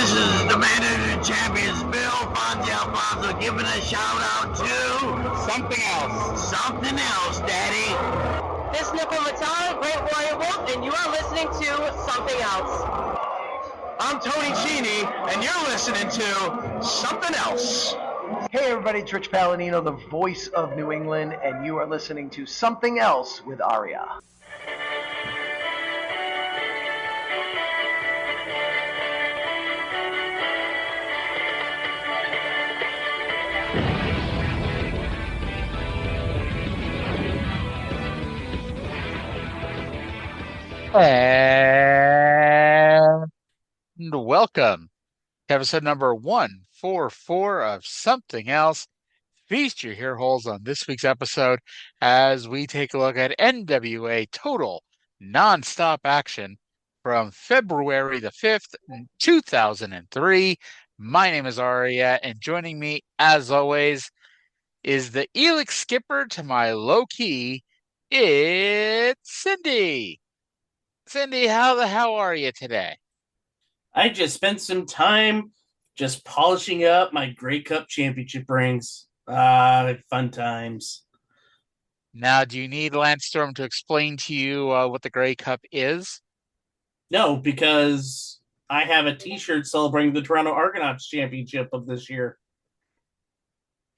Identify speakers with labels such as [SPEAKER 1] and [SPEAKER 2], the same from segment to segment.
[SPEAKER 1] This is the man of the champions, Bill Fonzie Alfonso, giving a shout out to
[SPEAKER 2] Something Else.
[SPEAKER 1] Something Else, Daddy.
[SPEAKER 3] This is Nicole Matara, Great Warrior Wolf, and you are listening to Something Else.
[SPEAKER 2] I'm Tony Cini, and you're listening to Something Else.
[SPEAKER 4] Hey everybody, it's Rich Palladino, the voice of New England, and you are listening to Something Else with Arya.
[SPEAKER 5] And welcome to episode number 144 of Something Else. Feast your ear holes on this week's episode as we take a look at NWA Total Nonstop Action from February the 5th, 2003. My name is Arya, and joining me, as always, is the Elix skipper to my low-key, it's Cyndi. Cyndi, how are you today?
[SPEAKER 6] I just spent some time just polishing up my Grey Cup championship rings. Fun times.
[SPEAKER 5] Now, do you need Lance Storm to explain to you what the Grey Cup is?
[SPEAKER 6] No, because I have a t-shirt celebrating the Toronto Argonauts championship of this year.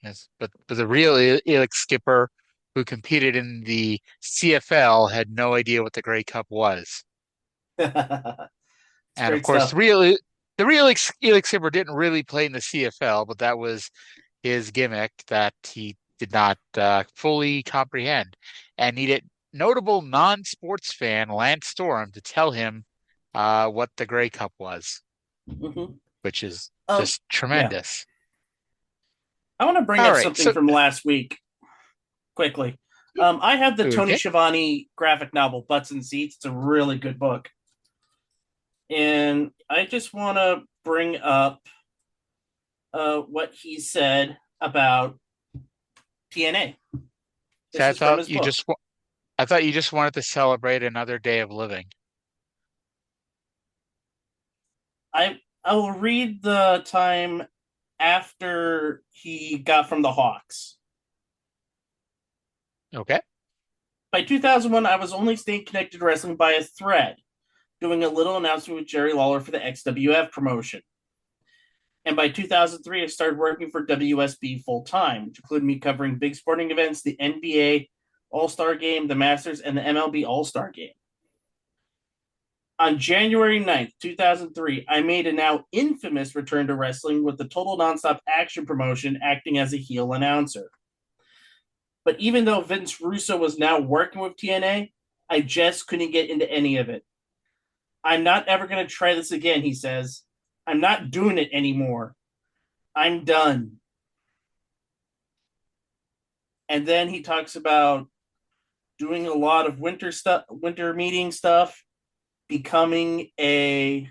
[SPEAKER 5] Yes, but the real Elix skipper who competed in the CFL had no idea what the Grey Cup was. And of course,
[SPEAKER 6] stuff.
[SPEAKER 5] the real Elix skipper didn't really play in the CFL, but that was his gimmick that he did not fully comprehend, and needed notable non-sports fan Lance Storm to tell him what the Grey Cup was, which is just tremendous.
[SPEAKER 6] Yeah. I want to bring up something from last week quickly. I have the Tony Schiavone graphic novel, Butts and Seats. It's a really good book. And I just want to bring up what he said about TNA.
[SPEAKER 5] I thought you just wanted to celebrate another day of living.
[SPEAKER 6] I will read the time after he got from the Hawks.
[SPEAKER 5] Okay.
[SPEAKER 6] By 2001, I was only staying connected to wrestling by a thread, doing a little announcement with Jerry Lawler for the XWF promotion. And by 2003, I started working for WSB full-time, which included me covering big sporting events, the NBA All-Star Game, the Masters, and the MLB All-Star Game. On January 9th, 2003, I made a now infamous return to wrestling with the Total Nonstop Action promotion acting as a heel announcer. But even though Vince Russo was now working with TNA, I just couldn't get into any of it. I'm not ever going to try this again, he says. I'm not doing it anymore. I'm done. And then he talks about doing a lot of winter meeting stuff, becoming a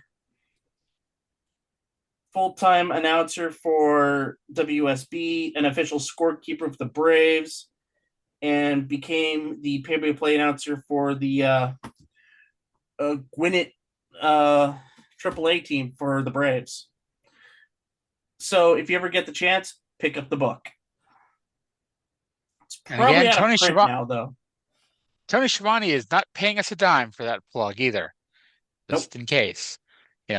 [SPEAKER 6] full-time announcer for WSB, an official scorekeeper of the Braves, and became the pay-per-play announcer for the Gwinnett AAA team for the Braves. So if you ever get the chance, pick up the book. It's probably
[SPEAKER 5] again,
[SPEAKER 6] out of print now, though.
[SPEAKER 5] Tony Schiavone is not paying us a dime for that plug either. Just in case.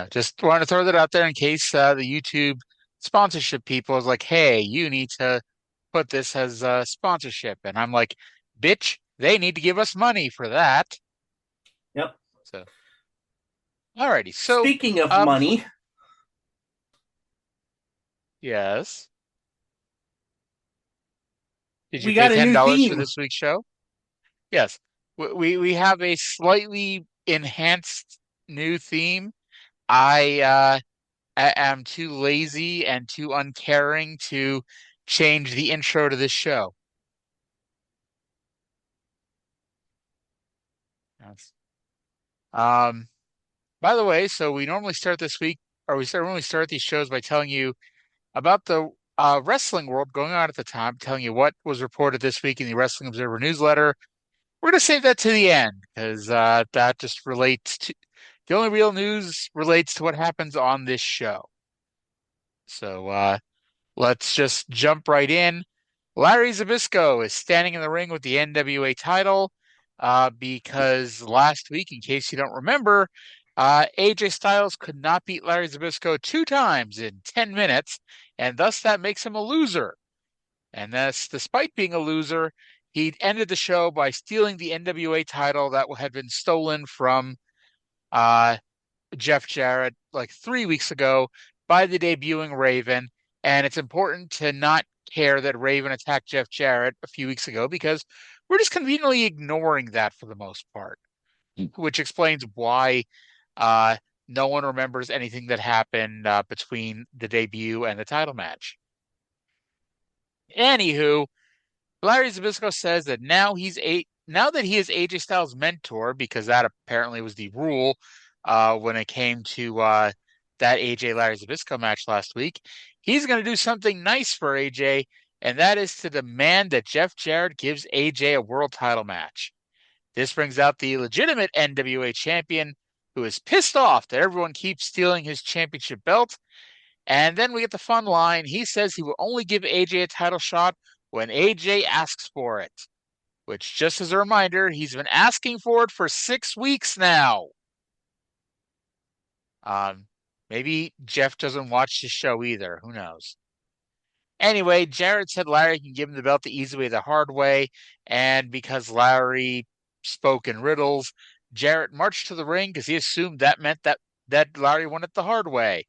[SPEAKER 5] Just want to throw that out there in case the YouTube sponsorship people is like, hey, you need to put this as a sponsorship. And I'm like, bitch, they need to give us money for that.
[SPEAKER 6] Yep.
[SPEAKER 5] So, alrighty. So
[SPEAKER 6] speaking of money.
[SPEAKER 5] Yes. Did you
[SPEAKER 6] we got
[SPEAKER 5] pay $10 for
[SPEAKER 6] theme.
[SPEAKER 5] this week's show? Yes. We have a slightly enhanced new theme. I am too lazy and too uncaring to change the intro to this show. Yes. By the way, so we normally start this week, or we normally start these shows by telling you about the wrestling world going on at the time, telling you what was reported this week in the Wrestling Observer newsletter. We're going to save that to the end because that just relates The only real news relates to what happens on this show. So let's just jump right in. Larry Zbyszko is standing in the ring with the NWA title because last week, in case you don't remember, AJ Styles could not beat Larry Zbyszko 2 times in 10 minutes, and thus that makes him a loser. And that's despite being a loser, he ended the show by stealing the NWA title that had been stolen from Jeff Jarrett like 3 weeks ago by the debuting Raven. And it's important to not care that Raven attacked Jeff Jarrett a few weeks ago because we're just conveniently ignoring that for the most part, which explains why no one remembers anything that happened between the debut and the title match. Anywho, Larry Zbyszko says that now that he is AJ Styles' mentor, because that apparently was the rule when it came to that AJ Larry Zbyszko match last week, he's going to do something nice for AJ, and that is to demand that Jeff Jarrett gives AJ a world title match. This brings out the legitimate NWA champion, who is pissed off that everyone keeps stealing his championship belt. And then we get the fun line. He says he will only give AJ a title shot when AJ asks for it. Which, just as a reminder, he's been asking for it for 6 weeks now. Maybe Jeff doesn't watch the show either. Who knows? Anyway, Jarrett said Larry can give him the belt the easy way, the hard way. And because Larry spoke in riddles, Jarrett marched to the ring because he assumed that meant that Larry won it the hard way.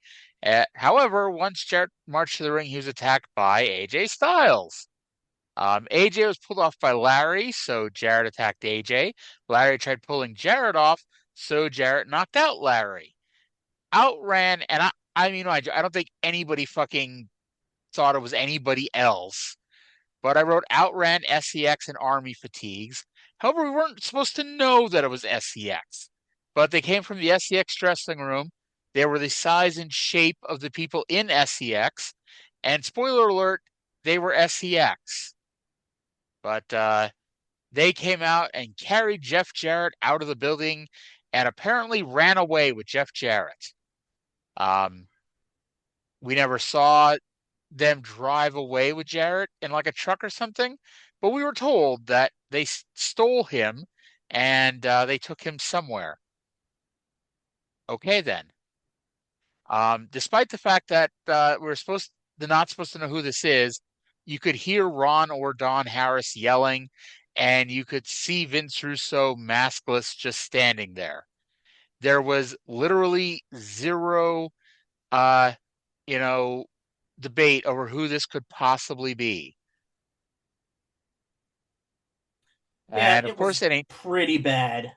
[SPEAKER 5] However, once Jarrett marched to the ring, he was attacked by AJ Styles. AJ was pulled off by Larry, so Jarrett attacked AJ. Larry tried pulling Jarrett off, so Jarrett knocked out Larry. Outran, and I don't think anybody fucking thought it was anybody else, but I wrote outran SEX and Army fatigues. However, we weren't supposed to know that it was SEX, but they came from the SEX dressing room. They were the size and shape of the people in SEX, and spoiler alert, they were SEX. But they came out and carried Jeff Jarrett out of the building and apparently ran away with Jeff Jarrett. We never saw them drive away with Jarrett in like a truck or something, but we were told that they stole him and they took him somewhere. Okay, then. Despite the fact that we're not supposed to know who this is, you could hear Ron or Don Harris yelling, and you could see Vince Russo maskless just standing there. There was literally zero, debate over who this could possibly be.
[SPEAKER 6] Yeah,
[SPEAKER 5] and of course, it ain't
[SPEAKER 6] pretty bad.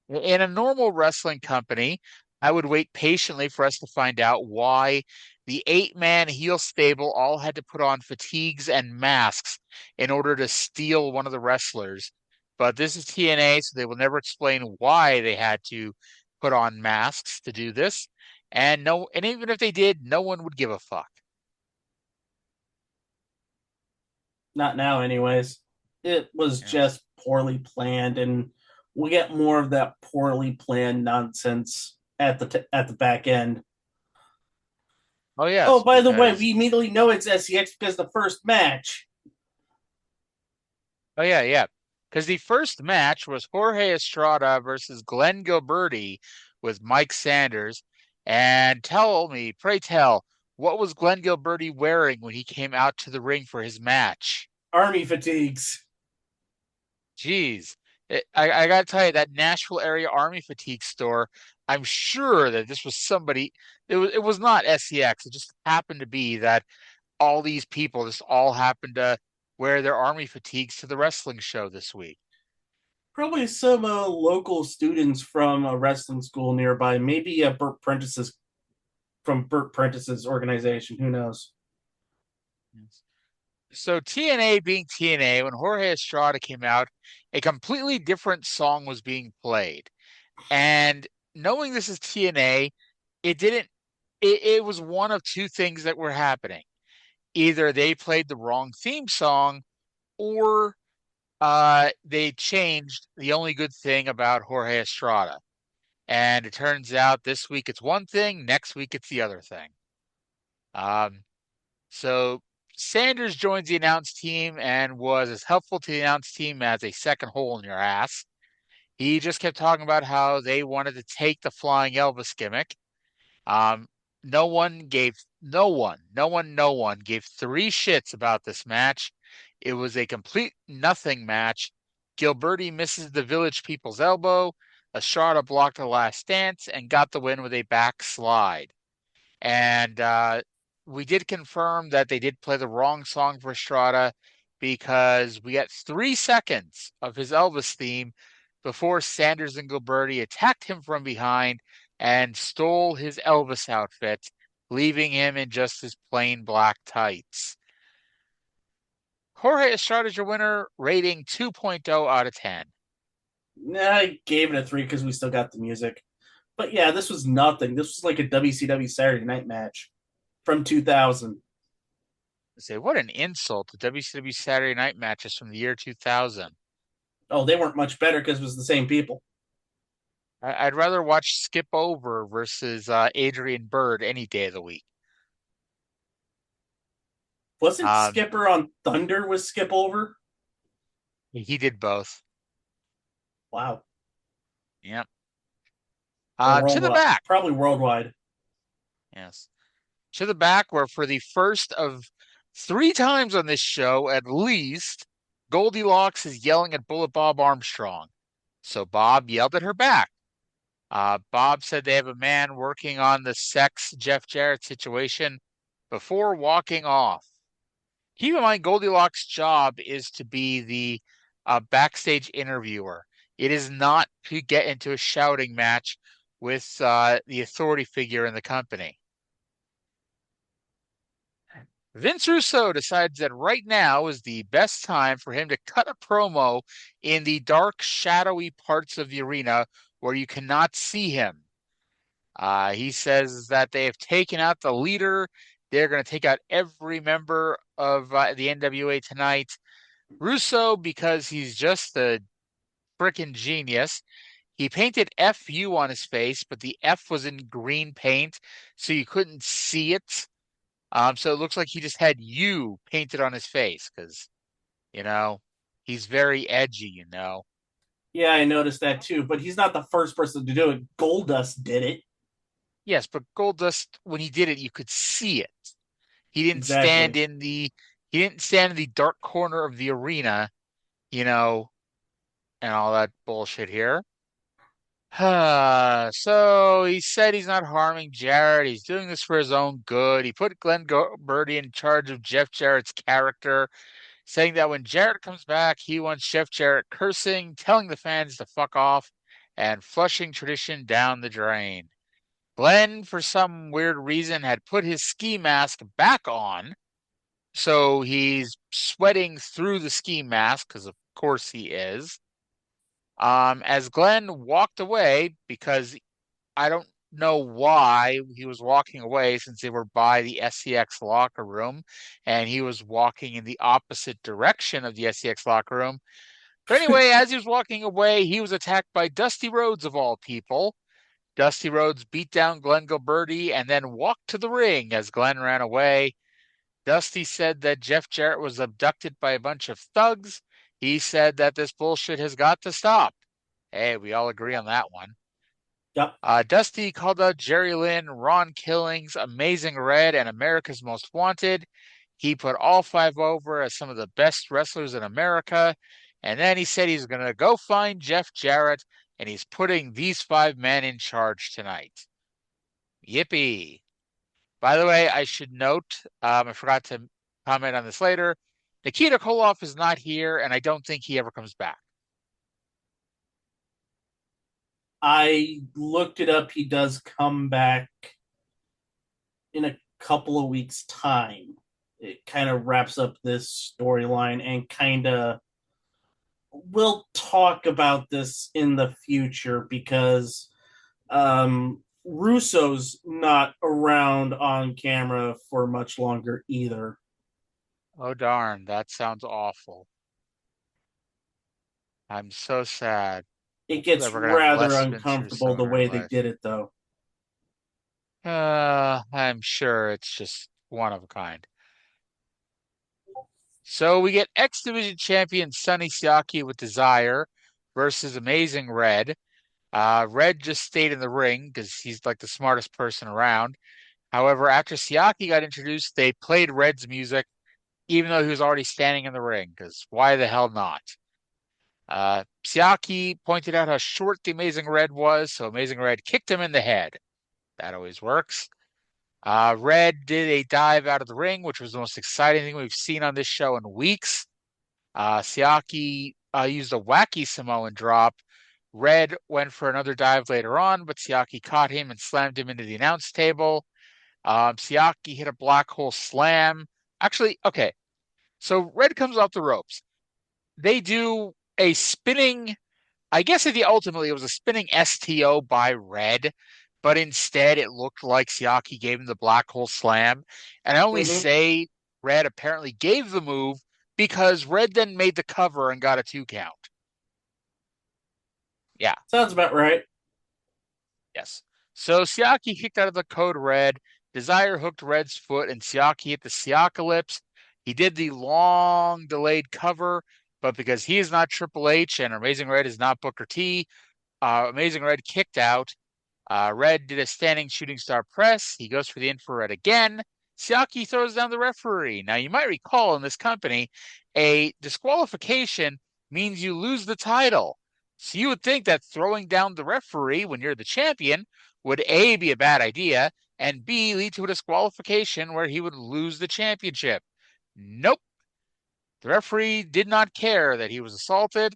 [SPEAKER 5] In a normal wrestling company, I would wait patiently for us to find out why the 8-man heel stable all had to put on fatigues and masks in order to steal one of the wrestlers. But this is TNA, so they will never explain why they had to put on masks to do this. And even if they did, no one would give a fuck.
[SPEAKER 6] Not now, anyways. It was just poorly planned, and we'll get more of that poorly planned nonsense at the back end.
[SPEAKER 5] Oh, yeah.
[SPEAKER 6] Oh, by the way, we immediately know it's SEX because the first match.
[SPEAKER 5] Oh, yeah. Because the first match was Jorge Estrada versus Glenn Gilberti with Mike Sanders. And pray tell, what was Glenn Gilberti wearing when he came out to the ring for his match?
[SPEAKER 6] Army fatigues.
[SPEAKER 5] Jeez. I got to tell you, that Nashville area Army fatigue store, I'm sure that this was somebody, it was not SEX. It just happened to be that all these people just all happened to wear their Army fatigues to the wrestling show this week.
[SPEAKER 6] Probably some local students from a wrestling school nearby. Maybe Burt Prentice's organization. Who knows?
[SPEAKER 5] Yes. So TNA being TNA, when Jorge Estrada came out, a completely different song was being played. And knowing this is TNA, it was one of two things that were happening. Either they played the wrong theme song, or they changed the only good thing about Jorge Estrada. And it turns out this week it's one thing, next week it's the other thing. So Sanders joins the announce team and was as helpful to the announce team as a second hole in your ass. He just kept talking about how they wanted to take the flying Elvis gimmick. No one gave three shits about this match. It was a complete nothing match. Gilberti misses the Village People's elbow. Estrada blocked the last dance and got the win with a backslide. And we did confirm that they did play the wrong song for Estrada because we got 3 seconds of his Elvis theme before Sanders and Gilberti attacked him from behind and stole his Elvis outfit, leaving him in just his plain black tights. Jorge Estrada's your winner, rating 2.0 out of 10.
[SPEAKER 6] I gave it a 3 because we still got the music. But yeah, this was nothing. This was like a WCW Saturday Night match from 2000.
[SPEAKER 5] Say, what an insult to WCW Saturday Night matches from the year 2000.
[SPEAKER 6] Oh, they weren't much better because it was the same people.
[SPEAKER 5] I'd rather watch Skip Over versus Adrian Byrd any day of the week.
[SPEAKER 6] Wasn't Skipper on Thunder with Skip Over?
[SPEAKER 5] He did both.
[SPEAKER 6] Wow.
[SPEAKER 5] Yep. To the back.
[SPEAKER 6] Probably worldwide.
[SPEAKER 5] Yes. To the back, where for the first of 3 times on this show, at least, Goldylocks is yelling at Bullet Bob Armstrong. So Bob yelled at her back. Bob said they have a man working on the sex Jeff Jarrett situation before walking off. Keep in mind, Goldylocks' job is to be the backstage interviewer. It is not to get into a shouting match with the authority figure in the company. Vince Russo decides that right now is the best time for him to cut a promo in the dark, shadowy parts of the arena where you cannot see him. He says that they have taken out the leader. They're going to take out every member of the NWA tonight. Russo, because he's just a freaking genius, he painted FU on his face, but the F was in green paint, so you couldn't see it. So it looks like he just had U painted on his face because, he's very edgy,
[SPEAKER 6] Yeah, I noticed that too, but he's not the first person to do it. Goldust did it.
[SPEAKER 5] Yes, but Goldust, when he did it, you could see it. He didn't stand in the dark corner of the arena, and all that bullshit here. So he said he's not harming Jarrett. He's doing this for his own good. He put Glenn Birdie in charge of Jeff Jarrett's character, saying that when Jarrett comes back, he wants Jeff Jarrett cursing, telling the fans to fuck off, and flushing tradition down the drain. Glenn, for some weird reason, had put his ski mask back on, so he's sweating through the ski mask, because of course he is. As Glenn walked away, because I don't know why he was walking away since they were by the SCX locker room, and he was walking in the opposite direction of the SCX locker room. But anyway, as he was walking away, he was attacked by Dusty Rhodes of all people. Dusty Rhodes beat down Glenn Gilberti and then walked to the ring as Glenn ran away. Dusty said that Jeff Jarrett was abducted by a bunch of thugs. He said that this bullshit has got to stop. Hey, we all agree on that one.
[SPEAKER 6] Yep.
[SPEAKER 5] Dusty called out Jerry Lynn, Ron Killings, Amazing Red, and America's Most Wanted. He put all 5 over as some of the best wrestlers in America. And then he said he's going to go find Jeff Jarrett, and he's putting these 5 men in charge tonight. Yippee. By the way, I should note, I forgot to comment on this later, Nikita Koloff is not here, and I don't think he ever comes back.
[SPEAKER 6] I looked it up. He does come back in a couple of weeks' time. It kind of wraps up this storyline and kind of we'll talk about this in the future because Russo's not around on camera for much longer either.
[SPEAKER 5] Oh, darn. That sounds awful. I'm so sad.
[SPEAKER 6] It gets
[SPEAKER 5] That we're gonna have
[SPEAKER 6] rather
[SPEAKER 5] less been through
[SPEAKER 6] uncomfortable
[SPEAKER 5] some
[SPEAKER 6] the
[SPEAKER 5] in our
[SPEAKER 6] way they
[SPEAKER 5] life.
[SPEAKER 6] did it, though.
[SPEAKER 5] I'm sure it's just one of a kind. So we get X Division champion Sonny Siaki with Desire versus Amazing Red. Red just stayed in the ring because he's like the smartest person around. However, after Siaki got introduced, they played Red's music, even though he was already standing in the ring, because why the hell not? Siaki pointed out how short the Amazing Red was, so Amazing Red kicked him in the head. That always works. Red did a dive out of the ring, which was the most exciting thing we've seen on this show in weeks. Siaki used a wacky Samoan drop. Red went for another dive later on, but Siaki caught him and slammed him into the announce table. Siaki hit a black hole slam. Actually, okay. So Red comes off the ropes. They do a spinning, I guess ultimately it was a spinning STO by Red, but instead it looked like Siaki gave him the black hole slam. And I only say Red apparently gave the move because Red then made the cover and got a 2 count. Yeah.
[SPEAKER 6] Sounds about right.
[SPEAKER 5] Yes. So Siaki kicked out of the code Red. Desire hooked Red's foot, and Siaki hit the Siakalypse. He did the long delayed cover, but because he is not Triple H and Amazing Red is not Booker T, Amazing Red kicked out. Red did a standing shooting star press. He goes for the infrared again. Siaki throws down the referee. Now, you might recall in this company, a disqualification means you lose the title. So you would think that throwing down the referee when you're the champion would A, be a bad idea, and B, lead to a disqualification where he would lose the championship. Nope. The referee did not care that he was assaulted.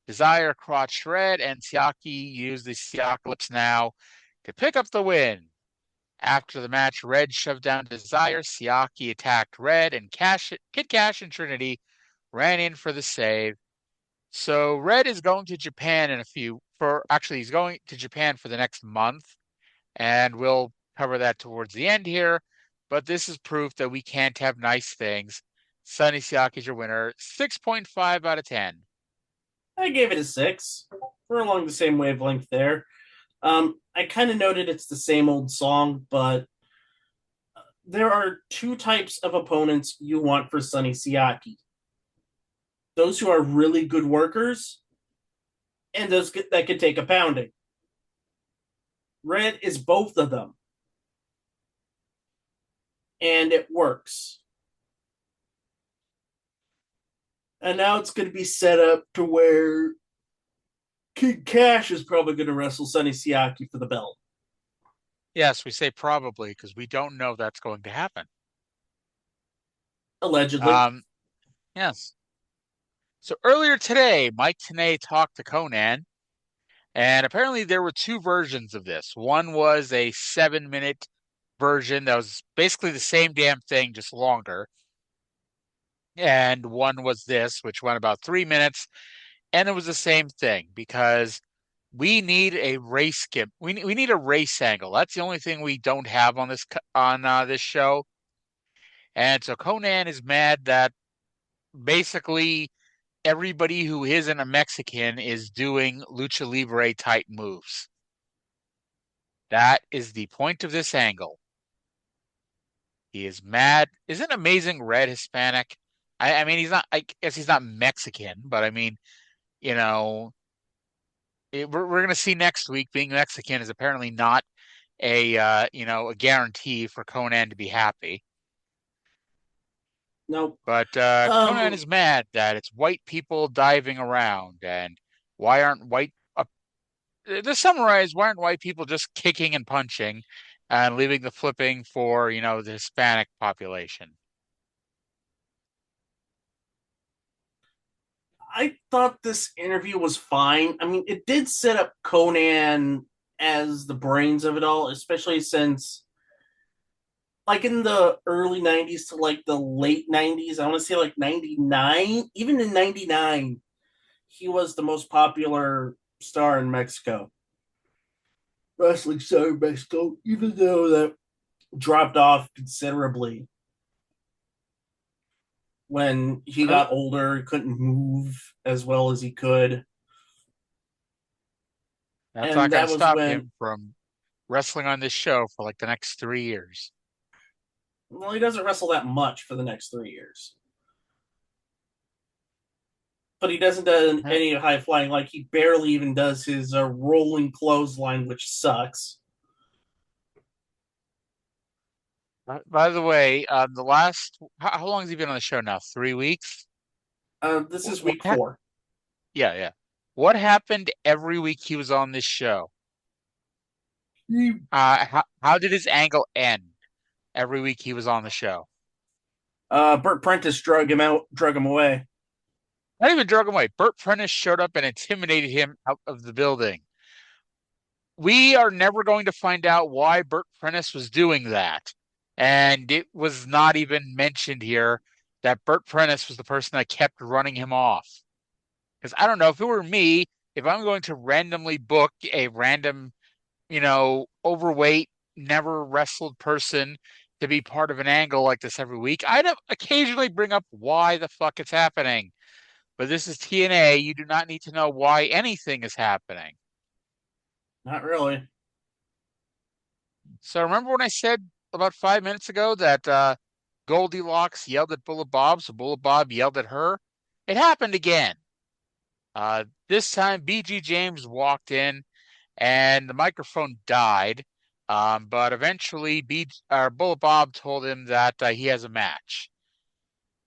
[SPEAKER 5] Desire crotched Red, and Siaki used the Siakalypse now to pick up the win. After the match, Red shoved down Desire. Siaki attacked Red, and Kid Cash and Trinity ran in for the save. So Red is going to Japan he's going to Japan for the next month, and we'll cover that towards the end here. But this is proof that we can't have nice things. Sonny Siaki is your winner, 6.5 out of 10.
[SPEAKER 6] I gave it a 6. We're along the same wavelength there. I kind of noted it's the same old song, but there are 2 types of opponents you want for Sonny Siaki. Those who are really good workers, and those that could take a pounding. Red is both of them. And it works. And now it's going to be set up to where Kid Cash is probably going to wrestle Sonny Siaki for the belt.
[SPEAKER 5] Yes, we say probably because we don't know that's going to happen.
[SPEAKER 6] Allegedly.
[SPEAKER 5] Yes. So earlier today, Mike Tenay talked to Conan, and apparently there were 2 versions of this. One was a 7-minute version that was basically the same damn thing, just longer. And one was this, which went about 3 minutes, and it was the same thing because we need a race skip. We need a race angle. That's the only thing we don't have on this show. And so Conan is mad that basically everybody who isn't a Mexican is doing lucha libre type moves. That is the point of this angle. He is mad. Isn't Amazing Red Hispanic? I mean, he's not. I guess he's not Mexican, but I mean, you know, we're going to see next week being Mexican is apparently not a guarantee for Conan to be happy.
[SPEAKER 6] Nope.
[SPEAKER 5] But Conan is mad that it's white people diving around, and why aren't to summarize, why aren't white people just kicking and punching and leaving the flipping for, the Hispanic population?
[SPEAKER 6] I thought this interview was fine. I mean, it did set up Conan as the brains of it all, especially since, like, in the early 90s to, like, the late 90s, I want to say, like, 99, even in 99, he was the most popular star in Mexico. Wrestling star in Mexico, even though that dropped off considerably. When he got older, he couldn't move as well as he could.
[SPEAKER 5] That's
[SPEAKER 6] And
[SPEAKER 5] not going
[SPEAKER 6] that
[SPEAKER 5] to
[SPEAKER 6] was
[SPEAKER 5] stop
[SPEAKER 6] when,
[SPEAKER 5] him from wrestling on this show for like the next 3 years.
[SPEAKER 6] well, he doesn't wrestle that much for the next 3 years. But he doesn't do any high flying. Like, he barely even does his rolling clothesline, which sucks.
[SPEAKER 5] By the way, the last how long has he been on the show now? 3 weeks.
[SPEAKER 6] This is
[SPEAKER 5] What
[SPEAKER 6] week 4.
[SPEAKER 5] Yeah, yeah. What happened every week he was on this show? How did his angle end every week he was on the show?
[SPEAKER 6] Burt Prentice drug him away.
[SPEAKER 5] Not even drug him away. Burt Prentice showed up and intimidated him out of the building. We are never going to find out why Burt Prentice was doing that. And it was not even mentioned here that Burt Prentice was the person that kept running him off. Because I don't know, if it were me, if I'm going to randomly book a random, overweight, never wrestled person to be part of an angle like this every week, I'd occasionally bring up why the fuck it's happening. But this is TNA. You do not need to know why anything is happening.
[SPEAKER 6] Not really.
[SPEAKER 5] So remember when I said about 5 minutes ago that Goldylocks yelled at Bullet Bob, so Bullet Bob yelled at her? It happened again. This time, BG James walked in, and the microphone died. But eventually, Bullet Bob told him that he has a match.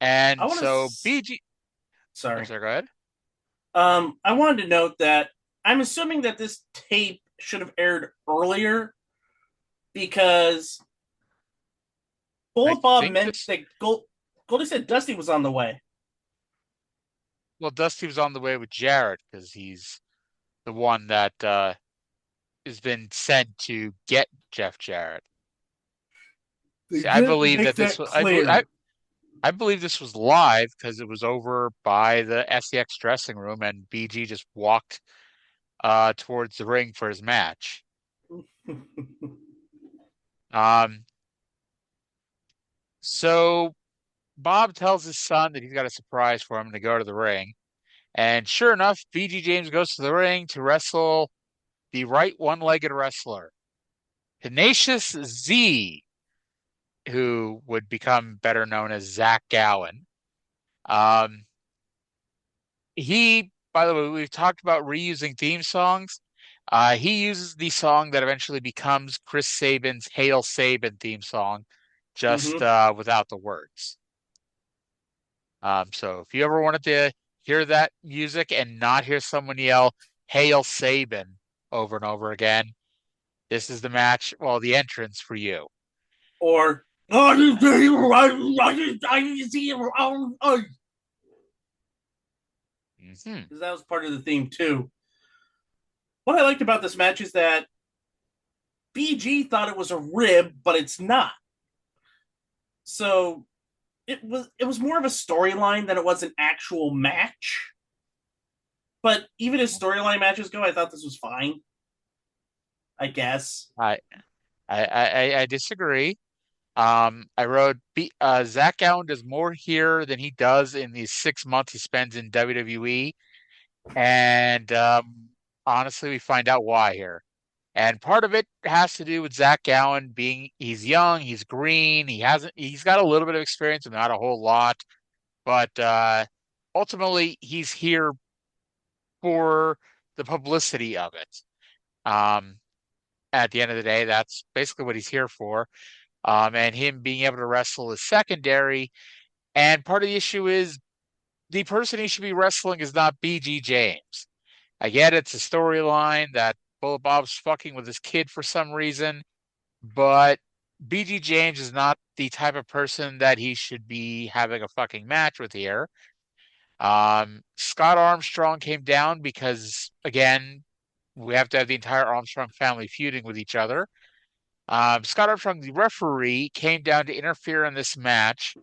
[SPEAKER 5] And so BG.
[SPEAKER 6] Sorry.
[SPEAKER 5] Go ahead.
[SPEAKER 6] I wanted to note that I'm assuming that this tape should have aired earlier because Bullet Bob meant that Goldie said Dusty was on the way.
[SPEAKER 5] Well, Dusty was on the way with Jarrett because he's the one that has been sent to get Jeff Jarrett. See, I believe that this was. I believe this was live because it was over by the SEX dressing room, and BG just walked towards the ring for his match. So Bob tells his son that he's got a surprise for him to go to the ring. And sure enough, BG James goes to the ring to wrestle the right one-legged wrestler, Tenacious Z, who would become better known as Zach Gowen. By the way, we've talked about reusing theme songs. He uses the song that eventually becomes Chris Sabin's Hail Sabin theme song, just without the words. So if you ever wanted to hear that music and not hear someone yell Hail Sabin over and over again, this is the match, the entrance for you.
[SPEAKER 6] Or because that was part of the theme too. What I liked about this match is that BG thought it was a rib, but it's not. So it was more of a storyline than it was an actual match. But even as storyline matches go, I thought this was fine. I guess.
[SPEAKER 5] I disagree. I wrote Zach Gowen does more here than he does in the 6 months he spends in WWE, and honestly, we find out why here. And part of it has to do with Zach Gowen he's young, he's green, he's got a little bit of experience, but not a whole lot. But ultimately, he's here for the publicity of it. At the end of the day, that's basically what he's here for. And him being able to wrestle is secondary. And part of the issue is the person he should be wrestling is not BG James. I get it's a storyline that Bullet Bob's fucking with his kid for some reason, but BG James is not the type of person that he should be having a fucking match with here. Scott Armstrong came down because, again, we have to have the entire Armstrong family feuding with each other. Scott Armstrong, the referee, came down to interfere in this match.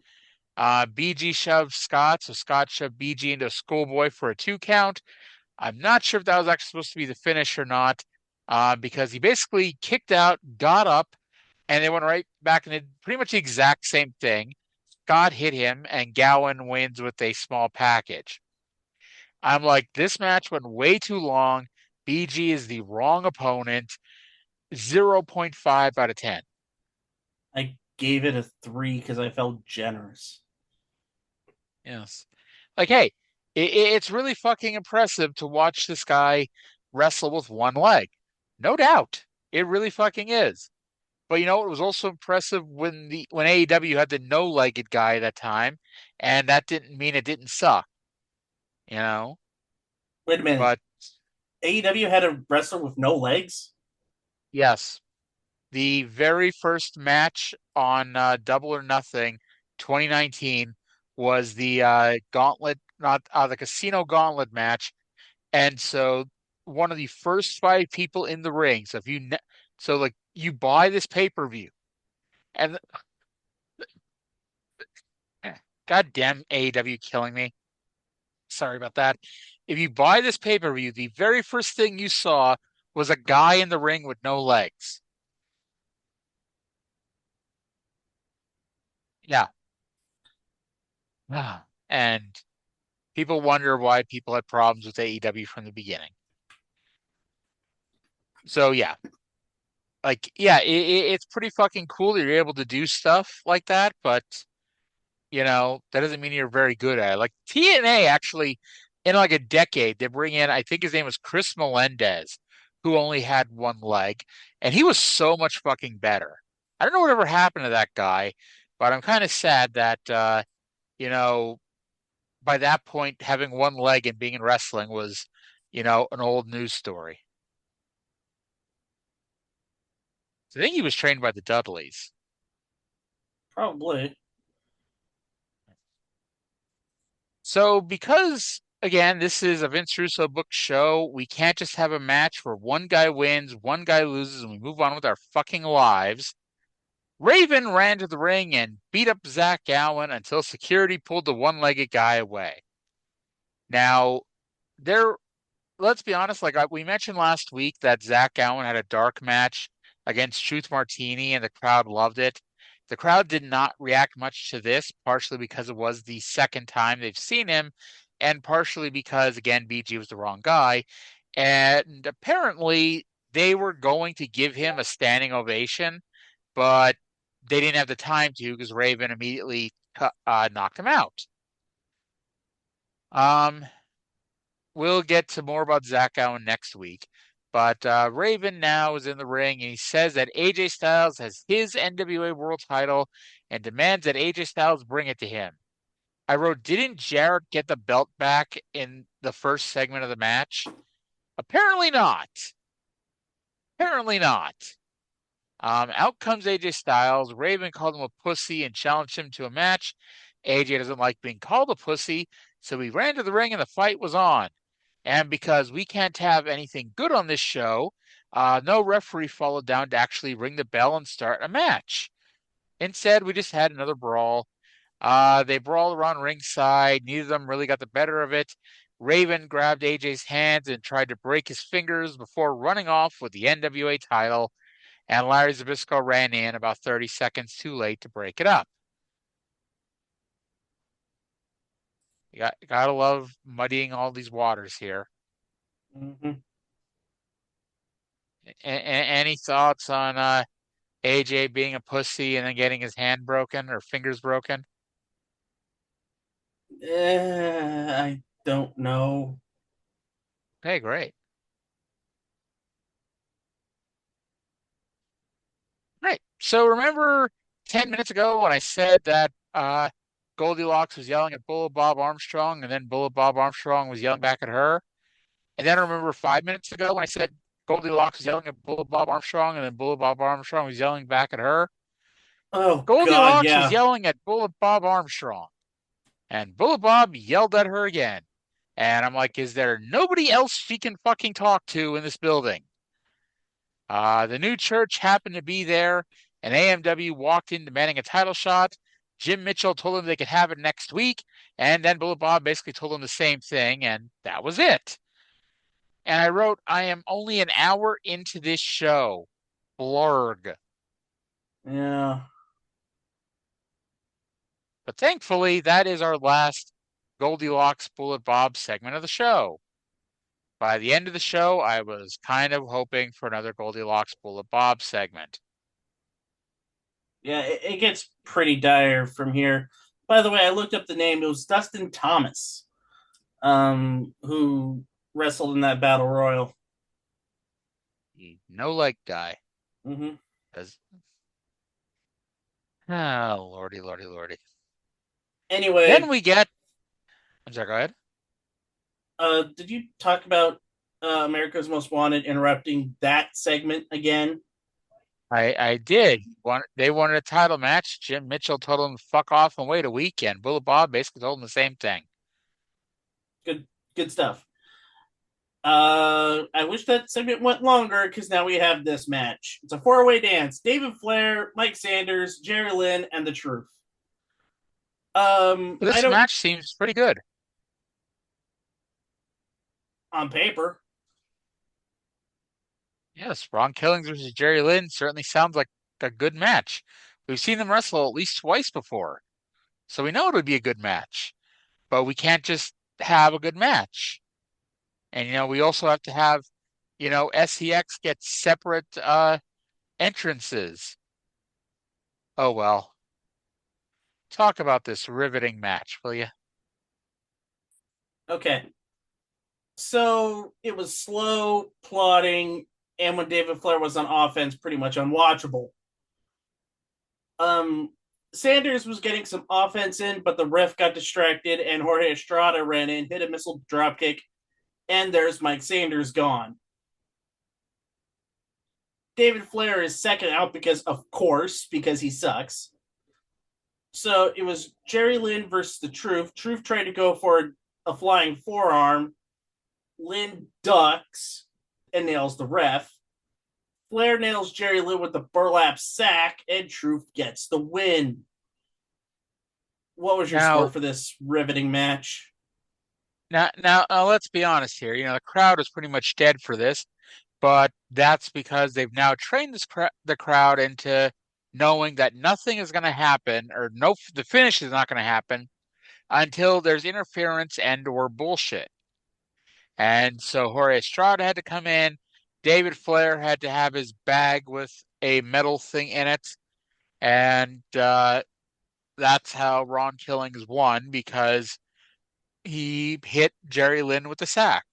[SPEAKER 5] BG shoved Scott, so Scott shoved BG into a schoolboy for a 2 count. I'm not sure if that was actually supposed to be the finish or not, because he basically kicked out, got up, and they went right back and did pretty much the exact same thing. Scott hit him, and Gowen wins with a small package. I'm like, this match went way too long. BG is the wrong opponent. 0.5 out of 10.
[SPEAKER 6] I gave it a 3 because I felt generous.
[SPEAKER 5] Yes. Like, hey, it's really fucking impressive to watch this guy wrestle with one leg. No doubt. It really fucking is. But you know, it was also impressive when AEW had the no-legged guy at that time, and that didn't mean it didn't suck. You know?
[SPEAKER 6] Wait a minute.
[SPEAKER 5] But
[SPEAKER 6] AEW had a wrestler with no legs?
[SPEAKER 5] yes, the very first match on Double or Nothing 2019 was the gauntlet, not the casino gauntlet match. And so one of the first 5 people in the ring. So if you, so like you buy this pay-per-view and goddamn AEW killing me. Sorry about that. If you buy this pay-per-view, the very first thing you saw was a guy in the ring with no legs. Yeah. And people wonder why people had problems with AEW from the beginning. So yeah, like yeah, it's pretty fucking cool that you're able to do stuff like that, but you know that doesn't mean you're very good at it. Like TNA actually, in like a decade, they bring in I think his name was Chris Melendez, who only had one leg, and he was so much fucking better. I don't know whatever happened to that guy, but I'm kind of sad that you know by that point, having one leg and being in wrestling was, you know, an old news story. So I think he was trained by the Dudleys.
[SPEAKER 6] Probably.
[SPEAKER 5] So because again, this is a Vince Russo booked show, we can't just have a match where one guy wins, one guy loses, and we move on with our fucking lives. Raven ran to the ring and beat up Zach Gowen until security pulled the one-legged guy away. Now, there let's be honest, like we mentioned last week that Zach Gowen had a dark match against Truth Martini and the crowd loved it. The crowd did not react much to this, partially because it was the second time they've seen him, and partially because, again, BG was the wrong guy. And apparently they were going to give him a standing ovation, but they didn't have the time to because Raven immediately knocked him out. We'll get to more about Zach Gowen next week. But Raven now is in the ring, and he says that AJ Styles has his NWA World title and demands that AJ Styles bring it to him. I wrote, didn't Jarrett get the belt back in the first segment of the match? Apparently not. Apparently not. Out comes AJ Styles. Raven called him a pussy and challenged him to a match. AJ doesn't like being called a pussy, so he ran to the ring and the fight was on. And because we can't have anything good on this show, no referee followed down to actually ring the bell and start a match. Instead, we just had another brawl. They brawled around ringside. Neither of them really got the better of it. Raven grabbed AJ's hands and tried to break his fingers before running off with the NWA title. And Larry Zbyszko ran in about 30 seconds too late to break it up. You gotta love muddying all these waters here.
[SPEAKER 6] Mm-hmm.
[SPEAKER 5] Any thoughts on AJ being a pussy and then getting his hand broken or fingers broken?
[SPEAKER 6] I don't know.
[SPEAKER 5] Okay, great. Right. So remember 10 minutes ago when I said that Goldylocks was yelling at Bullet Bob Armstrong and then Bullet Bob Armstrong was yelling back at her? And then I remember 5 minutes ago when I said Goldylocks was yelling at Bullet Bob Armstrong and then Bullet Bob Armstrong was yelling back at her?
[SPEAKER 6] Oh, God,
[SPEAKER 5] Goldylocks was
[SPEAKER 6] yeah.
[SPEAKER 5] yelling at Bullet Bob Armstrong. And Bullet Bob yelled at her again. And I'm like, is there nobody else she can fucking talk to in this building? The new church happened to be there, and AMW walked in demanding a title shot. Jim Mitchell told them they could have it next week, and then Bullet Bob basically told them the same thing, and that was it. And I wrote, I am only an hour into this show. Blurg.
[SPEAKER 6] Yeah.
[SPEAKER 5] But thankfully, that is our last Goldylocks Bullet Bob segment of the show. By the end of the show, I was kind of hoping for another Goldylocks Bullet Bob segment.
[SPEAKER 6] Yeah, it gets pretty dire from here. By the way, I looked up the name. It was Dustin Thomas, who wrestled in that battle royal.
[SPEAKER 5] No leg guy.
[SPEAKER 6] Mm-hmm.
[SPEAKER 5] Oh, lordy, lordy, lordy.
[SPEAKER 6] Anyway,
[SPEAKER 5] Then we get. I'm sorry, go ahead.
[SPEAKER 6] did you talk about America's Most Wanted interrupting that segment again?
[SPEAKER 5] I did. They wanted a title match. Jim Mitchell told them to fuck off and wait a weekend. Bullet Bob basically told them the same thing.
[SPEAKER 6] Good stuff. I wish that segment went longer because now we have this match. It's a four-way dance. David Flair, Mike Sanders, Jerry Lynn, and The Truth.
[SPEAKER 5] This match seems pretty good.
[SPEAKER 6] On paper.
[SPEAKER 5] Yes, Ron Killings versus Jerry Lynn certainly sounds like a good match. We've seen them wrestle at least twice before, so we know it would be a good match. But we can't just have a good match. And we also have to have, SEX get separate entrances. Oh well. Talk about this riveting match, will you?
[SPEAKER 6] Okay. So it was slow, plodding, and when David Flair was on offense, pretty much unwatchable. Sanders was getting some offense in, but the ref got distracted, and Jorge Estrada ran in, hit a missile dropkick, and there's Mike Sanders gone. David Flair is second out because he sucks. So it was Jerry Lynn versus The Truth. Truth tried to go for a flying forearm. Lynn ducks and nails the ref. Flair nails Jerry Lynn with the burlap sack, and Truth gets the win. What was your score for this riveting match?
[SPEAKER 5] Now, let's be honest here. The crowd is pretty much dead for this, but that's because they've now trained the crowd into knowing that nothing is going to happen, or the finish is not going to happen until there's interference and/or bullshit. And so Jorge Estrada had to come in. David Flair had to have his bag with a metal thing in it, and that's how Ron Killings won, because he hit Jerry Lynn with the sack.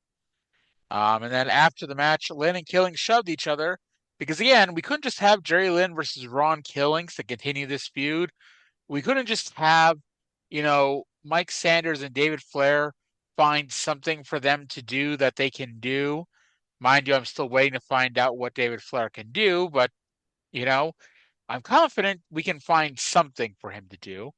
[SPEAKER 5] And then after the match, Lynn and Killings shoved each other because, again, we couldn't just have Jerry Lynn versus Ron Killings to continue this feud. We couldn't just have, Mike Sanders and David Flair find something for them to do that they can do. Mind you, I'm still waiting to find out what David Flair can do, but, I'm confident we can find something for him to do.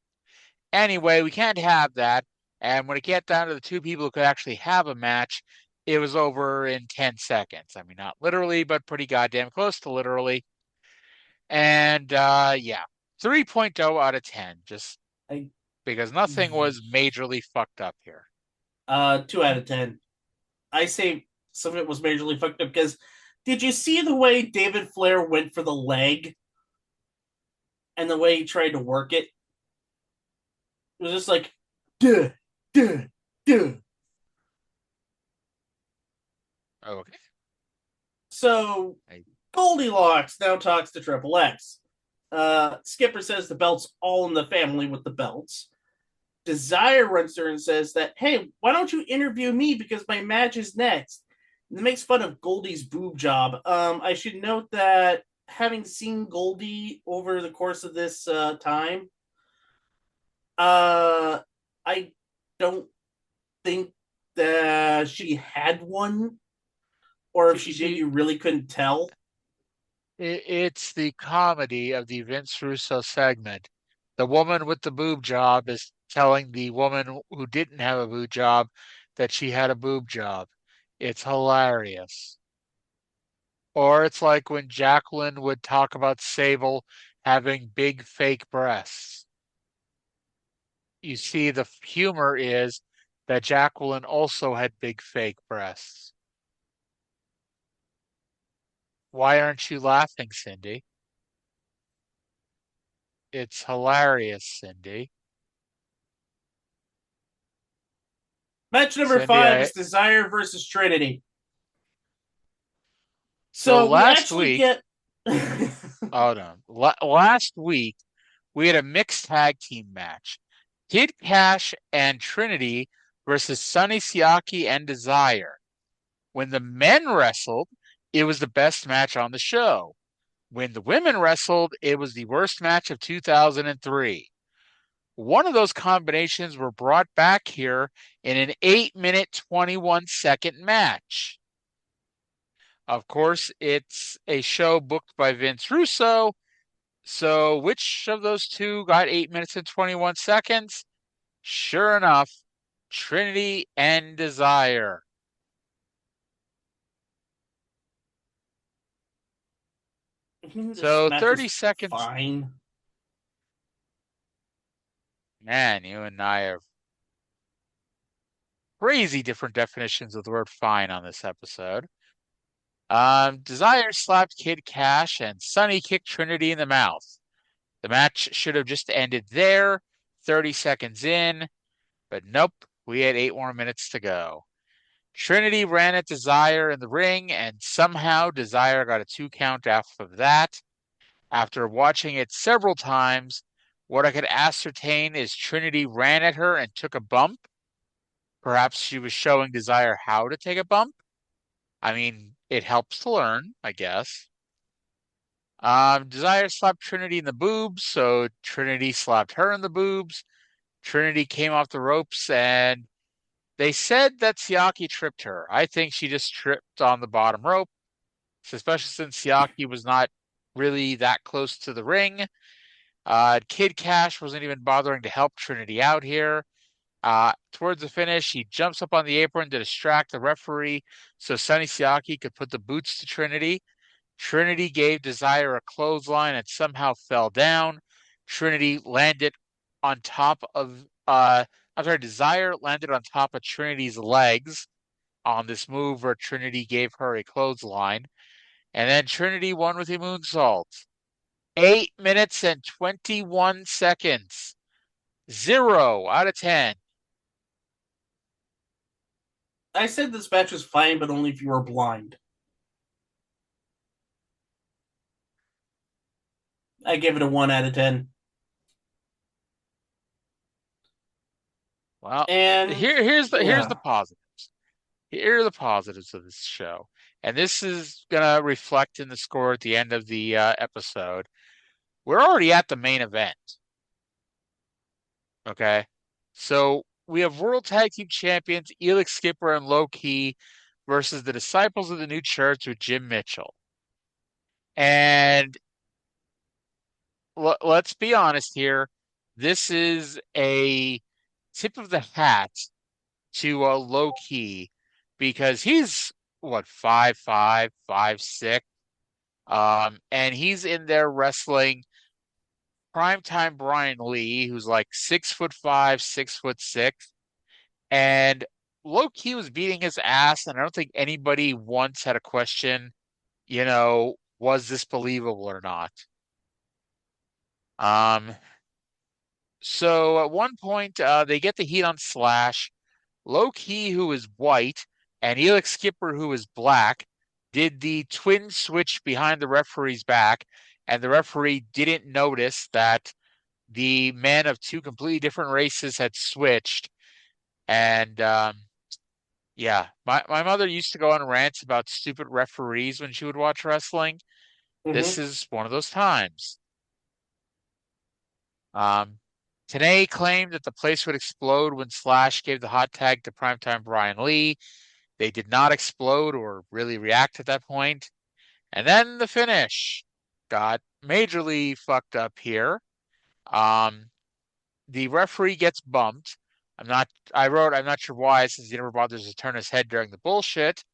[SPEAKER 5] Anyway, we can't have that. And when it got down to the two people who could actually have a match, it was over in 10 seconds. I mean, not literally, but pretty goddamn close to literally. And yeah, 3.0 out of 10, just because nothing was majorly fucked up here.
[SPEAKER 6] 2 out of 10. I say some of it was majorly fucked up because did you see the way David Flair went for the leg and the way he tried to work it? It was just like, duh, duh, duh.
[SPEAKER 5] Okay.
[SPEAKER 6] So Goldylocks now talks to Triple X. Skipper says the belt's all in the family with the belts. Desire runs through and says that, hey, why don't you interview me because my match is next? And it makes fun of Goldie's boob job. I should note that having seen Goldie over the course of this time, I don't think that she had one, or if she did, you really couldn't tell.
[SPEAKER 5] It's the comedy of the Vince Russo segment. The woman with the boob job is telling the woman who didn't have a boob job that she had a boob job. It's hilarious. Or it's like when Jacqueline would talk about Sable having big fake breasts. You see, the humor is that Jacqueline also had big fake breasts. Why aren't you laughing, Cyndi? It's hilarious, Cyndi.
[SPEAKER 6] Match number
[SPEAKER 5] Cyndi,
[SPEAKER 6] 5 is Desire versus Trinity. So we
[SPEAKER 5] last
[SPEAKER 6] actually
[SPEAKER 5] week,
[SPEAKER 6] get.
[SPEAKER 5] oh no, last week we had a mixed tag team match: Kid Cash and Trinity versus Sonny Siaki and Desire. When the men wrestled, it was the best match on the show. When the women wrestled, it was the worst match of 2003. One of those combinations were brought back here in an 8-minute, 21-second match. Of course, it's a show booked by Vince Russo. So which of those two got 8 minutes and 21 seconds? Sure enough, Trinity and Desire. So 30 seconds.
[SPEAKER 6] Fine.
[SPEAKER 5] Man, you and I have crazy different definitions of the word fine on this episode. Desire slapped Kid Cash and Sonny kicked Trinity in the mouth. The match should have just ended there, 30 seconds in, but nope, we had 8 more minutes to go. Trinity ran at Desire in the ring, and somehow Desire got a 2 count off of that. After watching it several times, what I could ascertain is Trinity ran at her and took a bump. Perhaps she was showing Desire how to take a bump. I mean, it helps to learn, I guess. Desire slapped Trinity in the boobs, so Trinity slapped her in the boobs. Trinity came off the ropes, and they said that Siaki tripped her. I think she just tripped on the bottom rope, especially since Siaki was not really that close to the ring. Kid Cash wasn't even bothering to help Trinity out here. Towards the finish, he jumps up on the apron to distract the referee so Sonny Siaki could put the boots to Trinity. Trinity gave Desire a clothesline and somehow fell down. Trinity landed on top of Desire landed on top of Trinity's legs on this move where Trinity gave her a clothesline. And then Trinity won with a moonsault. 8 minutes and 21 seconds. 0 out of 10.
[SPEAKER 6] I said this match was fine, but only if you were blind. I give it a 1 out of 10.
[SPEAKER 5] Well,
[SPEAKER 6] and
[SPEAKER 5] here's the positives. Here are the positives of this show, and this is gonna reflect in the score at the end of the episode. We're already at the main event. Okay, so we have World Tag Team Champions Elix Skipper and Low Key versus the Disciples of the New Church with Jim Mitchell. And let's be honest here. This is a tip of the hat to Low Key because he's what 5'5", 5'6", and he's in there wrestling primetime Brian Lee, who's like 6'5", 6'6", and Low Key was beating his ass, and I don't think anybody once had a question, was this believable or not? So at one point, they get the heat on Slash. Low Key, who is white, and Elix Skipper, who is black, did the twin switch behind the referee's back, and the referee didn't notice that the men of two completely different races had switched. And yeah, my mother used to go on rants about stupid referees when she would watch wrestling. Mm-hmm. This is one of those times. Tenay claimed that the place would explode when Slash gave the hot tag to primetime Brian Lee. They did not explode or really react at that point. And then the finish got majorly fucked up here. The referee gets bumped. I'm not sure why, since he never bothers to turn his head during the bullshit.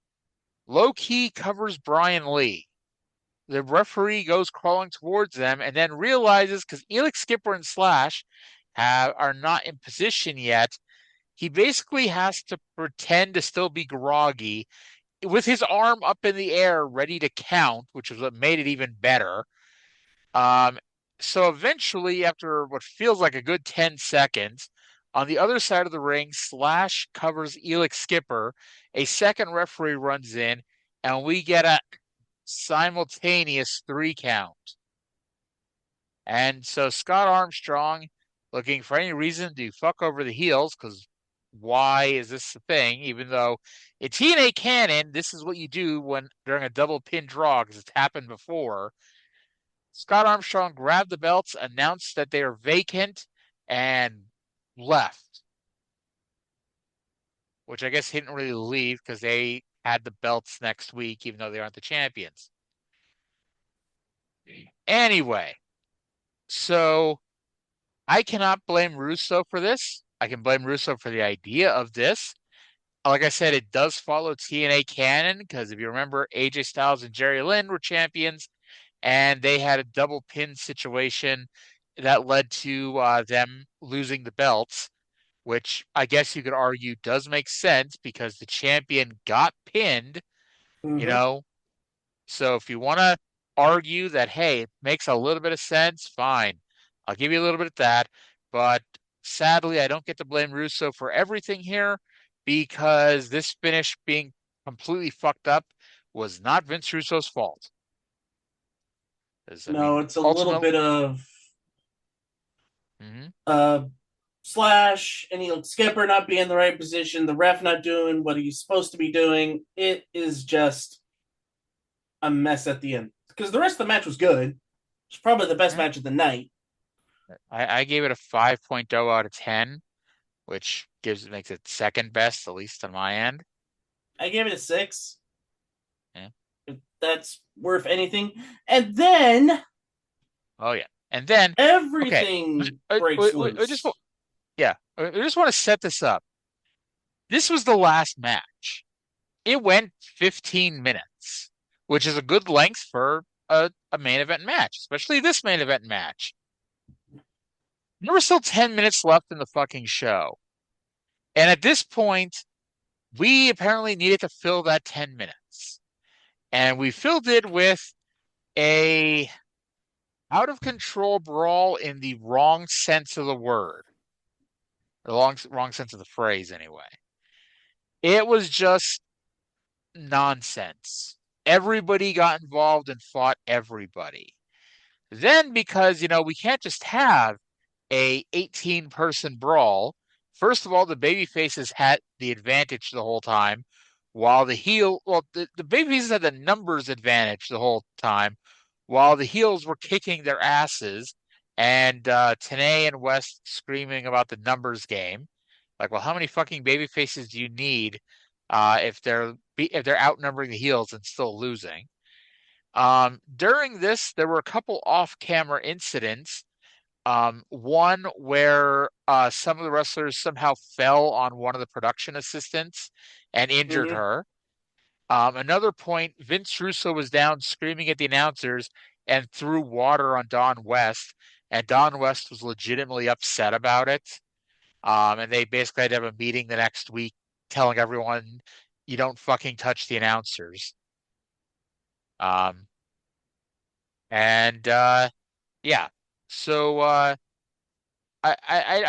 [SPEAKER 5] Low Key covers Brian Lee. The referee goes crawling towards them and then realizes, because Elix Skipper and Slash are not in position yet, he basically has to pretend to still be groggy with his arm up in the air ready to count, which is what made it even better. So eventually, after what feels like a good 10 seconds, on the other side of the ring, Slash covers Elix Skipper. A second referee runs in, and we get a simultaneous 3 count. And so Scott Armstrong, looking for any reason to fuck over the heels, because why is this a thing? Even though in TNA canon, this is what you do when during a double pin draw, because it's happened before. Scott Armstrong grabbed the belts, announced that they are vacant, and left. Which I guess he didn't really leave because they had the belts next week, even though they aren't the champions. Anyway, so I cannot blame Russo for this. I can blame Russo for the idea of this. Like I said, it does follow TNA canon because if you remember, AJ Styles and Jerry Lynn were champions, and they had a double pin situation that led to them losing the belts, which I guess you could argue does make sense because the champion got pinned, you know. So if you want to argue that, hey, it makes a little bit of sense, fine. I'll give you a little bit of that. But sadly, I don't get to blame Russo for everything here because this finish being completely fucked up was not Vince Russo's fault.
[SPEAKER 6] It's a little bit of Slash and Skipper not being in the right position, the ref not doing what he's supposed to be doing. It is just a mess at the end. Because the rest of the match was good. It's probably the best match of the night.
[SPEAKER 5] I gave it a 5.0 out of 10, which makes it second best, at least on my end.
[SPEAKER 6] I gave it a 6.
[SPEAKER 5] Yeah.
[SPEAKER 6] If that's worth anything. And then...
[SPEAKER 5] Oh, yeah. And then...
[SPEAKER 6] everything breaks loose.
[SPEAKER 5] I just want to set this up. This was the last match. It went 15 minutes, which is a good length for a main event match, especially this main event match. There were still 10 minutes left in the fucking show. And at this point, we apparently needed to fill that 10 minutes. And we filled it with a out-of-control brawl in the wrong sense of the word. The wrong sense of the phrase, anyway. It was just nonsense. Everybody got involved and fought everybody. Then, because, we can't just have a 18-person brawl. First of all, the babyfaces had the advantage the whole time, while the babyfaces had the numbers advantage the whole time, while the heels were kicking their asses, and Tenay and West screaming about the numbers game. Like, well, how many fucking babyfaces do you need if they're outnumbering the heels and still losing? During this, there were a couple off-camera incidents. One where some of the wrestlers somehow fell on one of the production assistants and injured her. Another point, Vince Russo was down screaming at the announcers and threw water on Don West, and Don West was legitimately upset about it. And they basically had to have a meeting the next week telling everyone, you don't fucking touch the announcers. Yeah. So I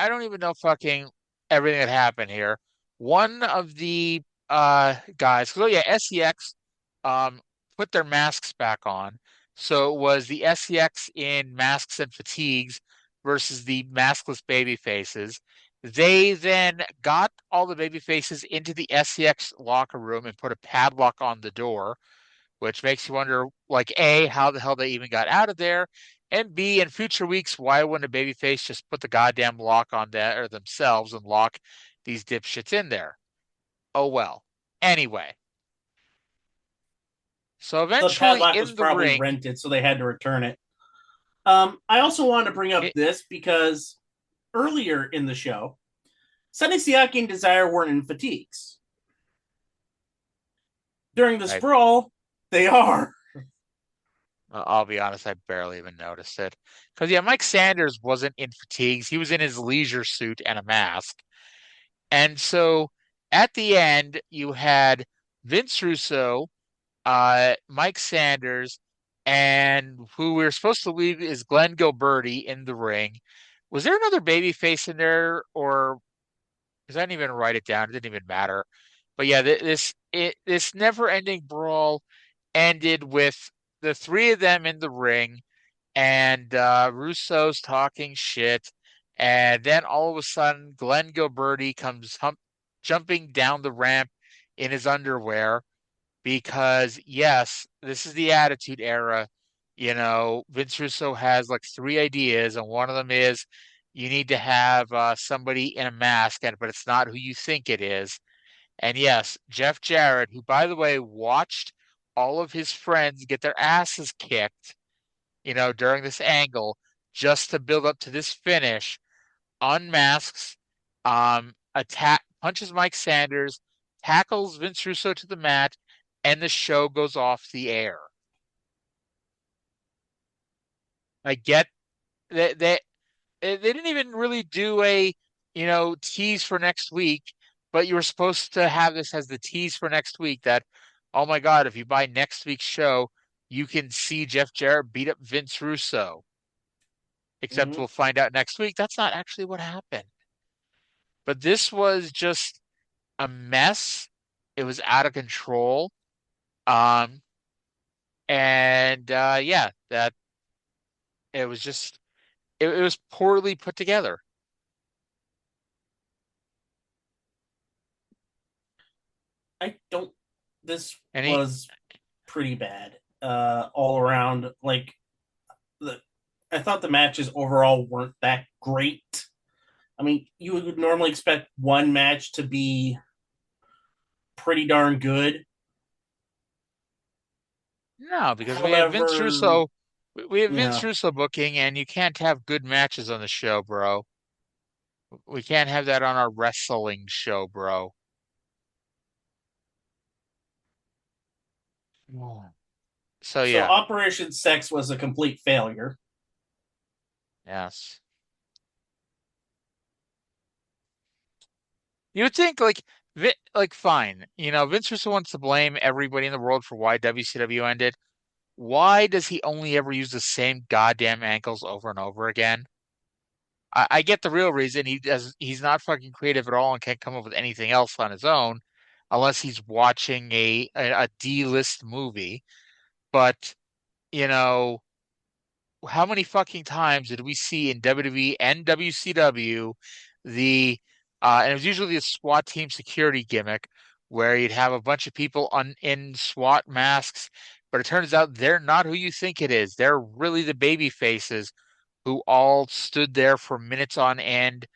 [SPEAKER 5] don't even know fucking everything that happened here. One of the guys, SEX put their masks back on. So it was the SEX in masks and fatigues versus the maskless baby faces. They then got all the baby faces into the SEX locker room and put a padlock on the door, which makes you wonder, like, A, how the hell they even got out of there, and B, in future weeks, why wouldn't a babyface just put the goddamn lock on that or themselves and lock these dipshits in there? Oh well. Anyway. So eventually
[SPEAKER 6] the padlock
[SPEAKER 5] in
[SPEAKER 6] was
[SPEAKER 5] the
[SPEAKER 6] probably
[SPEAKER 5] ring,
[SPEAKER 6] rented, so they had to return it. I also wanted to bring up this because earlier in the show, Sonny Siaki and Desire weren't in fatigues. During this brawl, they are.
[SPEAKER 5] I'll be honest, I barely even noticed it. Because, Mike Sanders wasn't in fatigues. He was in his leisure suit and a mask. And so at the end, you had Vince Russo, Mike Sanders, and who we were supposed to leave is Glenn Gilberti in the ring. Was there another babyface in there, or because I didn't even write it down, it didn't even matter. But yeah, this never-ending brawl ended with the three of them in the ring, and Russo's talking shit, and then all of a sudden, Glenn Gilberti comes jumping down the ramp in his underwear because, yes, this is the Attitude Era. You know, Vince Russo has like three ideas, and one of them is you need to have somebody in a mask, but it's not who you think it is. And yes, Jeff Jarrett, who, by the way, watched all of his friends get their asses kicked, during this angle just to build up to this finish, unmasks, punches Mike Sanders, tackles Vince Russo to the mat, and the show goes off the air. I get that they didn't even really do a tease for next week, but you were supposed to have this as the tease for next week that, oh my God, if you buy next week's show, you can see Jeff Jarrett beat up Vince Russo. Except we'll find out next week that's not actually what happened. But this was just a mess. It was out of control. Yeah, that it was just it was poorly put together.
[SPEAKER 6] This
[SPEAKER 5] And
[SPEAKER 6] was pretty bad all around. Like, I thought the matches overall weren't that great. I mean, you would normally expect one match to be pretty darn good.
[SPEAKER 5] no, because we had Vince
[SPEAKER 6] However,
[SPEAKER 5] Russo. We have Vince
[SPEAKER 6] yeah.
[SPEAKER 5] Russo booking, and you can't have good matches on the show, bro. We can't have that on our wrestling show, bro. So
[SPEAKER 6] So
[SPEAKER 5] yeah,
[SPEAKER 6] Operation Sex was a complete failure.
[SPEAKER 5] yes. You would think fine, Vince Russo wants to blame everybody in the world for why WCW ended. Why does he only ever use the same goddamn ankles over and over again? I get the real reason. He's not fucking creative at all and can't come up with anything else on his own unless he's watching a D-list movie. But, you know, how many fucking times did we see in WWE and WCW and it was usually a SWAT team security gimmick where you'd have a bunch of people in SWAT masks, but it turns out they're not who you think it is. They're really the baby faces who all stood there for minutes on end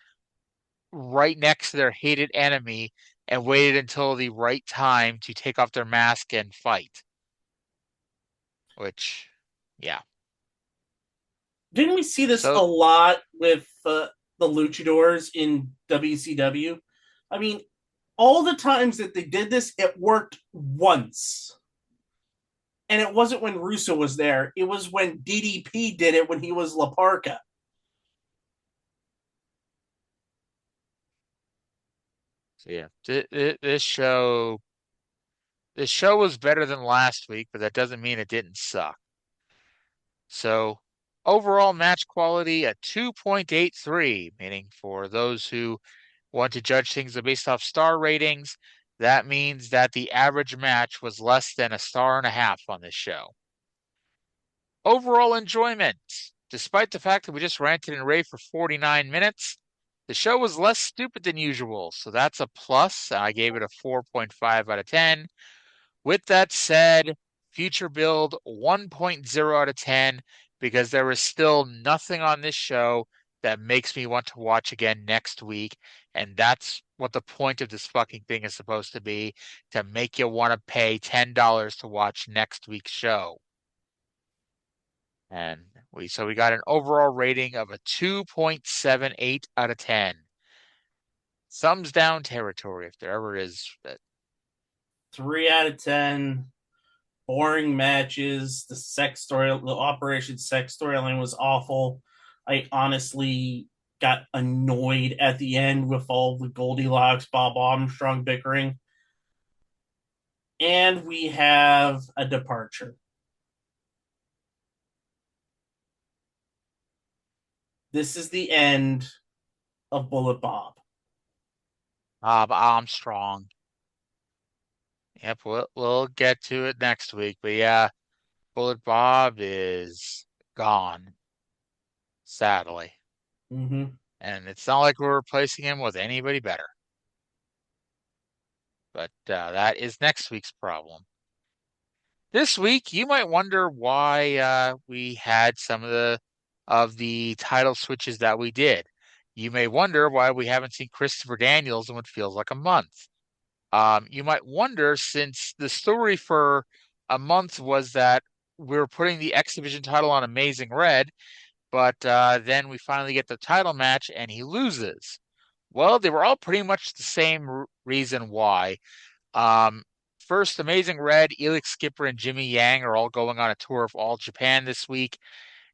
[SPEAKER 5] right next to their hated enemy and waited until the right time to take off their mask and fight. Which, yeah.
[SPEAKER 6] Didn't we see this a
[SPEAKER 5] So
[SPEAKER 6] lot with the luchadors in WCW? I mean, all the times that they did this, it worked once. And it wasn't when Russo was there. It was when DDP did it when he was La Parka.
[SPEAKER 5] yeah, this show was better than last week, but that doesn't mean it didn't suck. So overall match quality a 2.83, meaning for those who want to judge things based off star ratings, that means that the average match was less than a star and a half on this show. Overall enjoyment. Despite the fact that we just ranted and raved for 49 minutes, the show was less stupid than usual, so that's a plus. I gave it a 4.5 out of 10. With that said, future build 1.0 out of 10 because there is still nothing on this show that makes me want to watch again next week. And that's what the point of this fucking thing is supposed to be, to make you want to pay $10 to watch next week's show. And we got an overall rating of a 2.78 out of 10. Thumbs down territory if there ever is.
[SPEAKER 6] 3 out of 10. Boring matches. The Operation Sex storyline was awful. I honestly got annoyed at the end with all the Goldylocks, Bob Armstrong bickering. And we have a departure. This is the end of Bullet Bob.
[SPEAKER 5] Bob Armstrong. Yep, we'll get to it next week. But yeah, Bullet Bob is gone, sadly.
[SPEAKER 6] Mm-hmm.
[SPEAKER 5] And it's not like we're replacing him with anybody better. But that is next week's problem. This week, you might wonder why we had some of the title switches that we did. You may wonder why we haven't seen Christopher Daniels in what feels like a month. You might wonder, since the story for a month was that we were putting the X Division title on Amazing Red, but then we finally get the title match and he loses. Well, they were all pretty much the same reason why. Um, First, Amazing Red, Elix Skipper, and Jimmy Yang are all going on a tour of all Japan this week.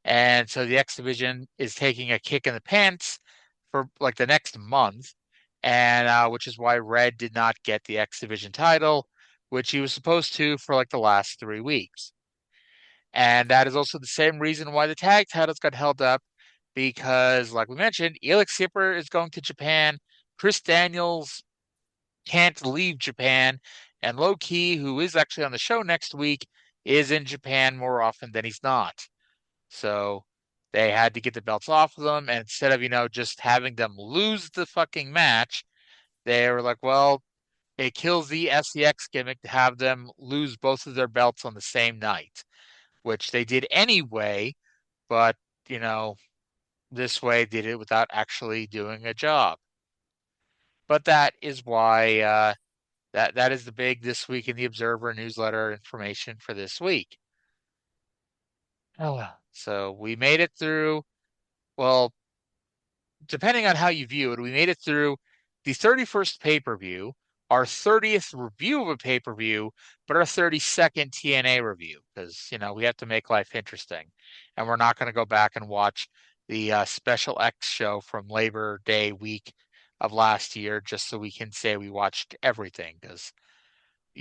[SPEAKER 5] And so the X Division is taking a kick in the pants for like the next month. And which is why Red did not get the X Division title, which he was supposed to for like the last 3 weeks. And that is also the same reason why the tag titles got held up, because, like we mentioned, Elix Skipper is going to Japan. Chris Daniels can't leave Japan. And Low Key, who is actually on the show next week, is in Japan more often than he's not. So they had to get the belts off of them. And instead of, just having them lose the fucking match, they were like, well, it kills the SEX gimmick to have them lose both of their belts on the same night, which they did anyway. But, you know, this way they did it without actually doing a job. But that is why that is the big This Week in the Observer newsletter information for this week. Oh, so we made it through, well, depending on how you view it, we made it through the 31st pay-per-view, our 30th review of a pay-per-view, but our 32nd TNA review, because, we have to make life interesting. And we're not going to go back and watch the Special X show from Labor Day week of last year just so we can say we watched everything, because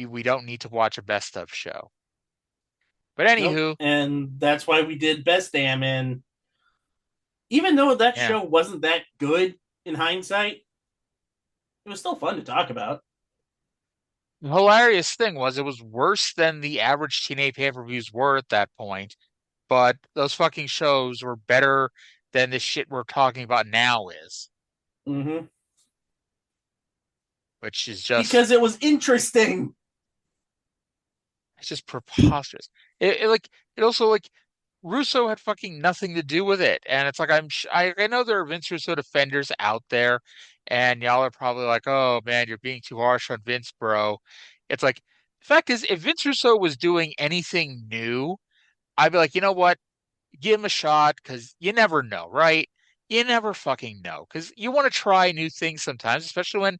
[SPEAKER 5] we don't need to watch a best of show. But
[SPEAKER 6] Nope.
[SPEAKER 5] anywho,
[SPEAKER 6] And that's why we did Best Damn. And even though that
[SPEAKER 5] yeah.
[SPEAKER 6] show wasn't that good in hindsight, it was still fun to talk about.
[SPEAKER 5] The hilarious thing was it was worse than the average TNA pay-per-views were at that point, but those fucking shows were better than the shit we're talking about now is.
[SPEAKER 6] Mm-hmm.
[SPEAKER 5] Which is just...
[SPEAKER 6] because it was interesting.
[SPEAKER 5] It's just preposterous. It also, like, Russo had fucking nothing to do with it. And it's like, I know there are Vince Russo defenders out there, and y'all are probably like, oh man, you're being too harsh on Vince, bro. It's like, the fact is, if Vince Russo was doing anything new, I'd be like, you know what? Give him a shot, because you never know, right? You never fucking know, because you want to try new things sometimes, especially when,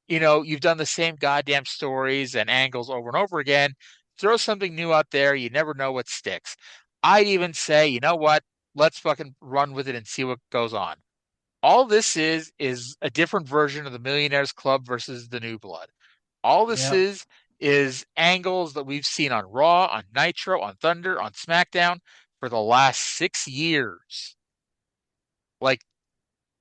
[SPEAKER 5] you've done the same goddamn stories and angles over and over again. Throw something new out there. You never know what sticks. I'd even say, you know what? Let's fucking run with it and see what goes on. All this is a different version of the Millionaires Club versus the New Blood. All this is angles that we've seen on Raw, on Nitro, on Thunder, on SmackDown for the last 6 years. Like,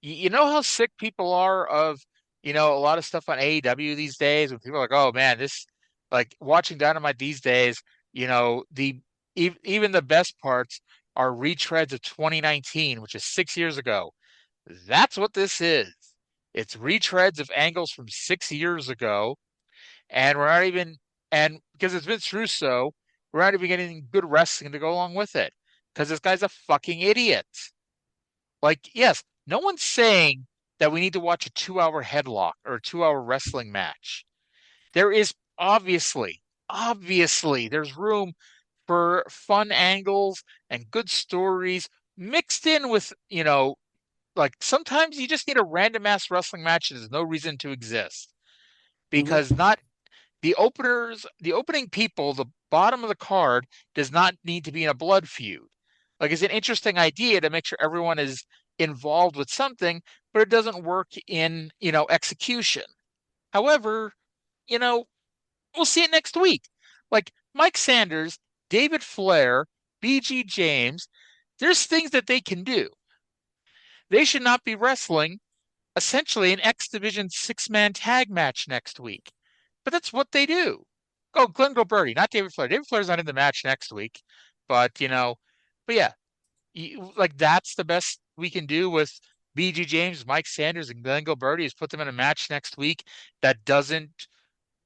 [SPEAKER 5] you know how sick people are of, a lot of stuff on AEW these days, when people are like, oh man, like, watching Dynamite these days, even the best parts are retreads of 2019, which is 6 years ago. That's what this is. It's retreads of angles from 6 years ago, and because it's Vince Russo, we're not even getting good wrestling to go along with it, because this guy's a fucking idiot. Like, yes, no one's saying that we need to watch a 2-hour headlock or a 2-hour wrestling match. There is obviously, there's room for fun angles and good stories mixed in with, like, sometimes you just need a random ass wrestling match that has no reason to exist. Because not the opening people, the bottom of the card does not need to be in a blood feud. Like, it's an interesting idea to make sure everyone is involved with something, but it doesn't work in, execution. However, we'll see it next week. Like, Mike Sanders, David Flair, BG James, there's things that they can do. They should not be wrestling essentially an X Division 6-man tag match next week. But that's what they do. Oh, Glenn Gilberti, not David Flair. David Flair's not in the match next week, but but yeah, like that's the best we can do with BG James, Mike Sanders, and Glenn Gilberti is put them in a match next week that doesn't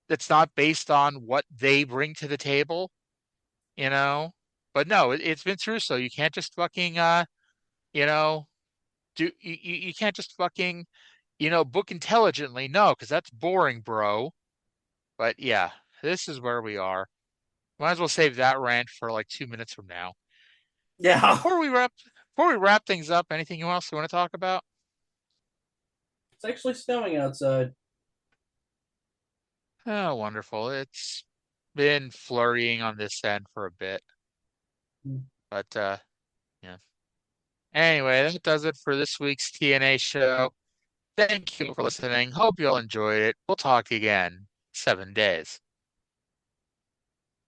[SPEAKER 5] that's not based on what they bring to the table, you know. But no, it's Vince Russo. You can't just fucking you know, you can't just fucking book intelligently. No, because that's boring, bro. But yeah, this is where we are. Might as well save that rant for like 2 minutes from now.
[SPEAKER 6] Yeah.
[SPEAKER 5] Before we wrap things up, anything else you want to talk about?
[SPEAKER 6] It's actually snowing outside.
[SPEAKER 5] Oh, wonderful. It's been flurrying on this end for a bit. But yeah. Anyway, that does it for this week's TNA show. Thank you for listening. Hope you all enjoyed it. We'll talk again 7 days.